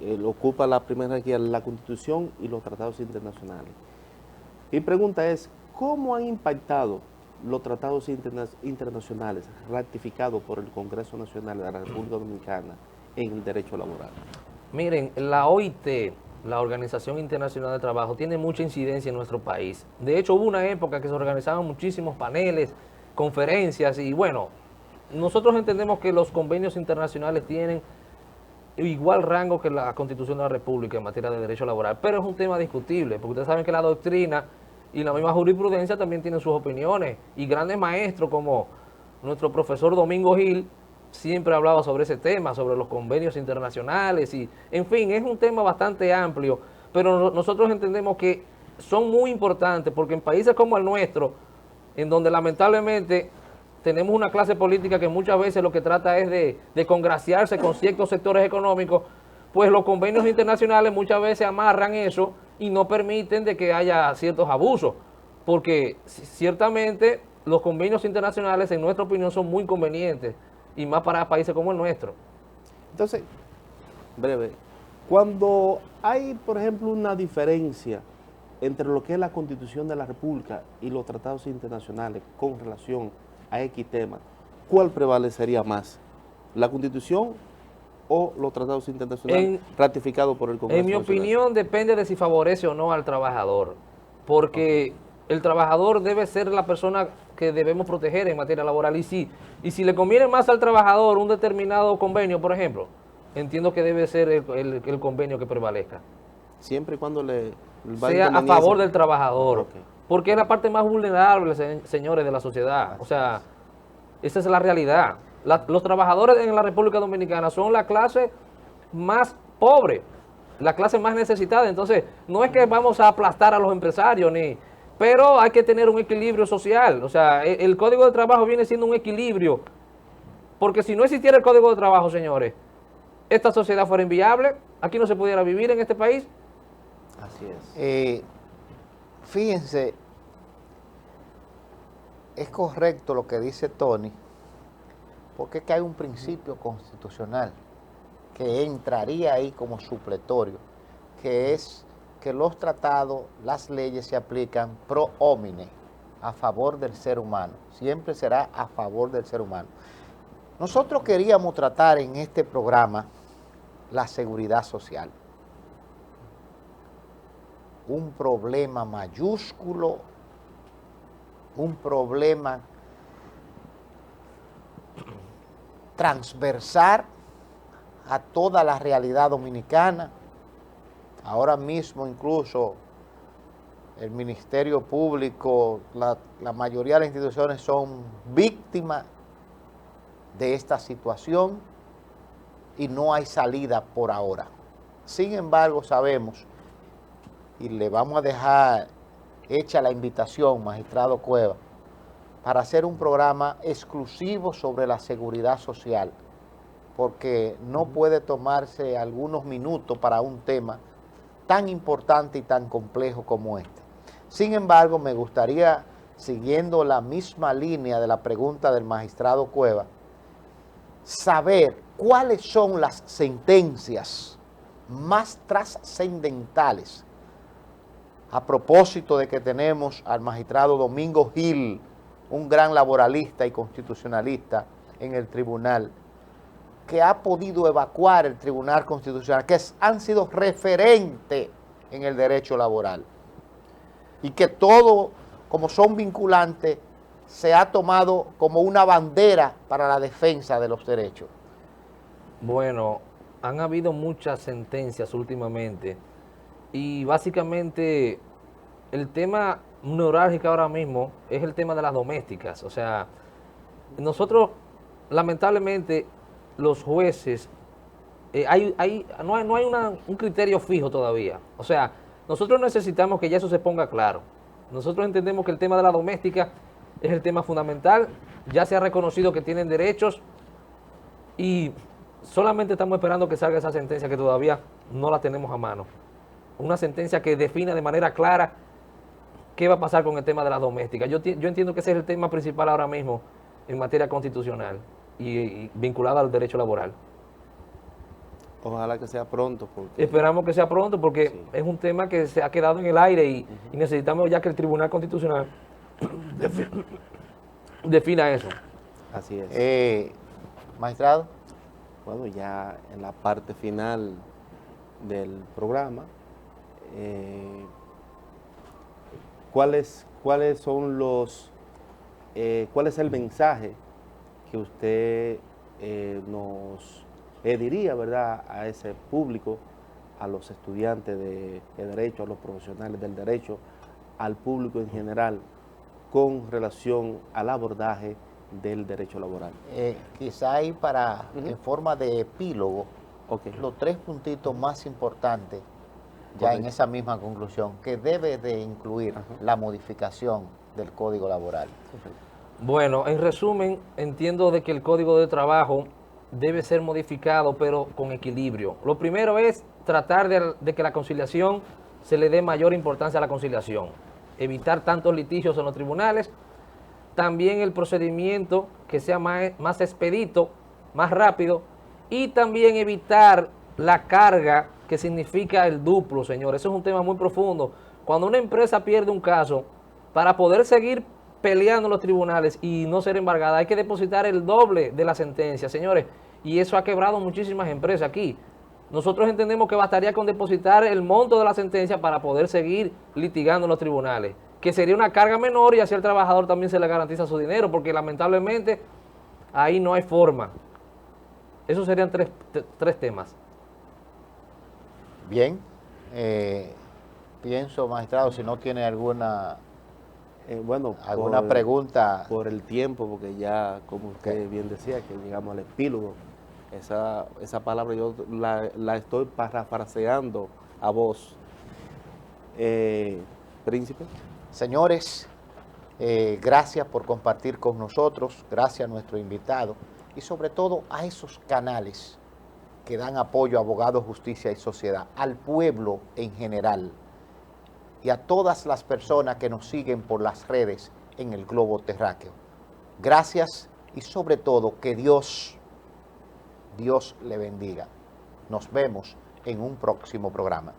lo ocupa la primera jerarquía la Constitución y los tratados internacionales. Mi pregunta es, ¿cómo han impactado los tratados internacionales ratificados por el Congreso Nacional de la República Dominicana en el derecho laboral? Miren, la OIT, la Organización Internacional de Trabajo, tiene mucha incidencia en nuestro país. De hecho, hubo una época que se organizaban muchísimos paneles, conferencias, y bueno, nosotros entendemos que los convenios internacionales tienen igual rango que la Constitución de la República en materia de derecho laboral, pero es un tema discutible, porque ustedes saben que la doctrina y la misma jurisprudencia también tienen sus opiniones, y grandes maestros como nuestro profesor Domingo Gil siempre hablaba sobre ese tema, sobre los convenios internacionales, y en fin, es un tema bastante amplio, pero nosotros entendemos que son muy importantes, porque en países como el nuestro, en donde lamentablemente tenemos una clase política que muchas veces lo que trata es de congraciarse con ciertos sectores económicos, pues los convenios internacionales muchas veces amarran eso y no permiten de que haya ciertos abusos, porque ciertamente los convenios internacionales en nuestra opinión son muy convenientes, y más para países como el nuestro. Entonces, breve, cuando hay, por ejemplo, una diferencia entre lo que es la Constitución de la República y los tratados internacionales con relación a X tema, ¿cuál prevalecería más? ¿La Constitución o los tratados internacionales ratificados por el Congreso En mi Nacional? opinión, depende de si favorece o no al trabajador, porque el trabajador debe ser la persona que debemos proteger en materia laboral, y si le conviene más al trabajador un determinado convenio, por ejemplo, entiendo que debe ser el convenio que prevalezca. Siempre y cuando sea a favor del trabajador, Okay. porque es la parte más vulnerable, señores, de la sociedad. O sea, esa es la realidad. Los trabajadores en la República Dominicana son la clase más pobre, la clase más necesitada. Entonces, no es que vamos a aplastar a los empresarios, pero hay que tener un equilibrio social. O sea, el Código de Trabajo viene siendo un equilibrio, porque si no existiera el Código de Trabajo, señores, esta sociedad fuera inviable, aquí no se pudiera vivir en este país. Así es. Fíjense, es correcto lo que dice Tony, porque es que hay un principio constitucional que entraría ahí como supletorio, que es que los tratados, las leyes se aplican pro homine, a favor del ser humano, siempre será a favor del ser humano. Nosotros queríamos tratar en este programa la seguridad social, un problema mayúsculo, un problema transversal a toda la realidad dominicana. Ahora mismo incluso el Ministerio Público, la mayoría de las instituciones son víctimas de esta situación y no hay salida por ahora. Sin embargo, sabemos, y le vamos a dejar hecha la invitación, magistrado Cueva, para hacer un programa exclusivo sobre la seguridad social, porque no puede tomarse algunos minutos para un tema tan importante y tan complejo como este. Sin embargo, me gustaría, siguiendo la misma línea de la pregunta del magistrado Cueva, saber cuáles son las sentencias más trascendentales, a propósito de que tenemos al magistrado Domingo Gil, un gran laboralista y constitucionalista en el tribunal, que ha podido evacuar el Tribunal Constitucional, que han sido referentes en el derecho laboral, y que todo, como son vinculantes, se ha tomado como una bandera para la defensa de los derechos. Bueno, han habido muchas sentencias últimamente, y básicamente el tema neurálgico ahora mismo es el tema de las domésticas. O sea, nosotros lamentablemente los jueces, no hay un criterio fijo todavía. O sea, nosotros necesitamos que ya eso se ponga claro. Nosotros entendemos que el tema de la doméstica es el tema fundamental, ya se ha reconocido que tienen derechos y solamente estamos esperando que salga esa sentencia que todavía no la tenemos a mano. una sentencia que defina de manera clara qué va a pasar con el tema de las domésticas. Yo entiendo que ese es el tema principal ahora mismo en materia constitucional y vinculado al derecho laboral. Ojalá que sea pronto. Porque Esperamos que sea pronto porque sí, es un tema que se ha quedado en el aire y necesitamos ya que el Tribunal Constitucional defina eso. así es. Magistrado. Bueno, ya en la parte final del programa, ¿cuáles son cuál es el mensaje que usted nos diría, ¿verdad?, a ese público, a los estudiantes de derecho, a los profesionales del derecho, al público en general, con relación al abordaje del derecho laboral? Quizá ahí en forma de epílogo, Okay. los 3 puntitos más importantes, ya Correcto. en esa misma conclusión, que debe de incluir la modificación del Código Laboral. Bueno, en resumen, entiendo de que el Código de Trabajo debe ser modificado, pero con equilibrio. Lo primero es tratar de que la conciliación se le dé mayor importancia a la conciliación, evitar tantos litigios en los tribunales, también el procedimiento que sea más expedito, más rápido, y también evitar la carga que significa el duplo, señores. Eso es un tema muy profundo. Cuando una empresa pierde un caso, para poder seguir peleando en los tribunales y no ser embargada, hay que depositar el doble de la sentencia, señores, y eso ha quebrado muchísimas empresas aquí. Nosotros entendemos que bastaría con depositar el monto de la sentencia para poder seguir litigando en los tribunales, que sería una carga menor y así al trabajador también se le garantiza su dinero, porque lamentablemente ahí no hay forma. Esos serían tres temas. Bien, pienso, magistrado, si no tiene alguna pregunta. Por el tiempo, porque ya, como usted bien decía, que llegamos al epílogo, esa palabra yo la estoy parafraseando a vos. Príncipe. Señores, gracias por compartir con nosotros, gracias a nuestro invitado y sobre todo a esos canales que dan apoyo a abogados, justicia y sociedad, al pueblo en general y a todas las personas que nos siguen por las redes en el globo terráqueo. Gracias y sobre todo que Dios le bendiga. Nos vemos en un próximo programa.